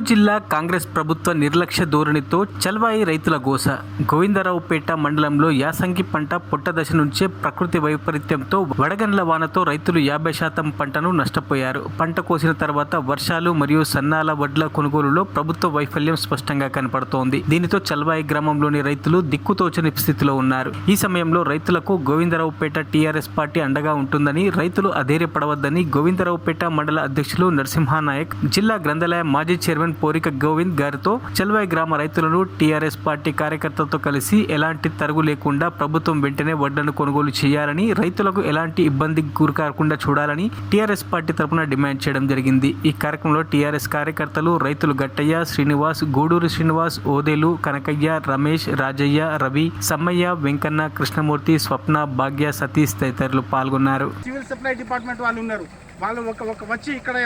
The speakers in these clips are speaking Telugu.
జిల్లా కాంగ్రెస్ ప్రభుత్వ నిర్లక్ష్య ధోరణితో చల్వాయి రైతుల గోస. గోవిందరావుపేట మండలంలో యాసంగి పంట పొట్ట దశ నుంచే ప్రకృతి వైపరీత్యంతో వడగండ్ల వానతో రైతులు 50% పంటను నష్టపోయారు. పంట కోసిన తర్వాత వర్షాలు మరియు సన్నాల వడ్ల కొనుగోలులో ప్రభుత్వ వైఫల్యం స్పష్టంగా కనపడుతోంది. దీనితో చల్వాయి గ్రామంలోని రైతులు దిక్కుతోచని స్థితిలో ఉన్నారు. ఈ సమయంలో రైతులకు గోవిందరావుపేట టీఆర్ఎస్ పార్టీ అండగా ఉంటుందని, రైతులు అధైర్యపడవద్దని గోవిందరావుపేట మండల అధ్యక్షులు నరసింహానాయక్, జిల్లా గ్రంథాలయ మాజీ చైర్మన్ పోరిక గోవింద్ గారితో చల్వాయి గ్రామ రైతులను టీఆర్ఎస్ పార్టీ కార్యకర్తలతో కలిసి ఎలాంటి తరుగు లేకుండా ప్రభుత్వం వెంటనే వడ్లను కొనుగోలు చేయాలని, రైతులకు ఎలాంటి ఇబ్బందికి గురికాకుండా చూడాలని టీఆర్ఎస్ పార్టీ తరఫున డిమాండ్ చేయడం జరిగింది. ఈ కార్యక్రమంలో టీఆర్ఎస్ కార్యకర్తలు, రైతులు గట్టయ్య, శ్రీనివాస్, గూడూరు శ్రీనివాస్, ఓదేలు, కనకయ్య, రమేష్, రాజయ్య, రవి, సమ్మయ్య, వెంకన్న, కృష్ణమూర్తి, స్వప్న, భాగ్య, సతీష్ తదితరులు పాల్గొన్నారు. సివిల్ సప్లై డిపార్ట్మెంట్ వాళ్ళు ఉన్నారు. వాళ్ళు ఒక వచ్చి ఇక్కడ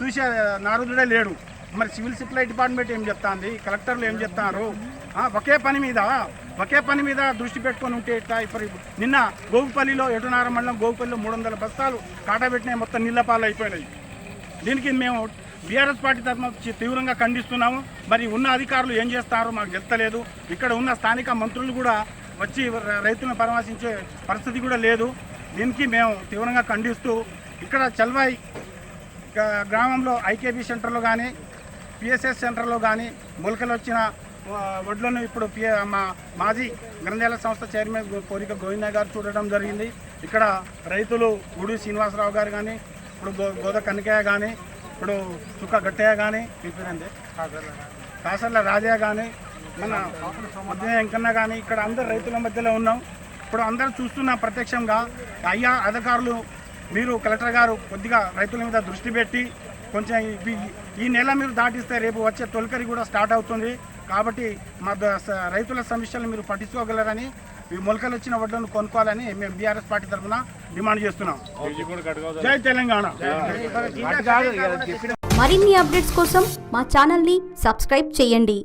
చూసే నారుదుడే లేడు. మరి సివిల్ సప్లై డిపార్ట్మెంట్ ఏం చెప్తాంది, కలెక్టర్లు ఏం చెప్తారు? ఒకే పని మీద దృష్టి పెట్టుకొని ఉంటే ఇప్పుడు నిన్న గోగుపల్లిలో, ఎటునార మండలం గోగుపల్లిలో 300 బస్తాలు కాటబెట్టినాయి, మొత్తం నీళ్ళ పాలు అయిపోయినాయి. దీనికి మేము బీఆర్ఎస్ పార్టీ తరఫున తీవ్రంగా ఖండిస్తున్నాము. మరి ఉన్న అధికారులు ఏం చేస్తారో మాకు తెలుస్తలేదు. ఇక్కడ ఉన్న స్థానిక మంత్రులు కూడా వచ్చి రైతులను పరామర్శించే పరిస్థితి కూడా లేదు. దీనికి మేము తీవ్రంగా ఖండిస్తూ ఇక్కడ చల్వాయి గ్రామంలో ఐకేబీ సెంటర్లో కానీ, పిఎస్ఎస్ సెంటర్లో కానీ మొలకలు వచ్చిన వడ్లను ఇప్పుడు మా మాజీ గ్రంథాలయ సంస్థ చైర్మన్ పోరిక గోవింద గారు చూడటం జరిగింది. ఇక్కడ రైతులు గుడి శ్రీనివాసరావు గారు కానీ, ఇప్పుడు గోద కనకయ్య కానీ, ఇప్పుడు చుక్క గట్టయ్య కానీ, కాసర్ల రాజయ్య కానీ, మన మధ్య వెంకన్న కానీ, ఇక్కడ అందరు రైతుల మధ్యలో ఉన్నాం. ఇప్పుడు అందరూ చూస్తున్న ప్రత్యక్షంగా, అయ్యా అధికారులు, మీరు కలెక్టర్ గారు కొద్దిగా రైతుల మీద దృష్టి పెట్టి కొంచెం ఈ నెల మీరు దాటిస్తే రేపు వచ్చే తొలకరి కూడా స్టార్ట్ అవుతుంది. కాబట్టి మా రైతుల సమస్యలు మీరు పట్టించుకోగలరని, ఈ మొలకలు వచ్చిన వడ్లను కొనుక్కోవాలని మేము బీఆర్ఎస్ పార్టీ తరఫున డిమాండ్ చేస్తున్నాం. జై తెలంగాణ. మరిన్ని అప్డేట్స్ కోసం మా ఛానల్ని సబ్స్క్రైబ్ చేయండి.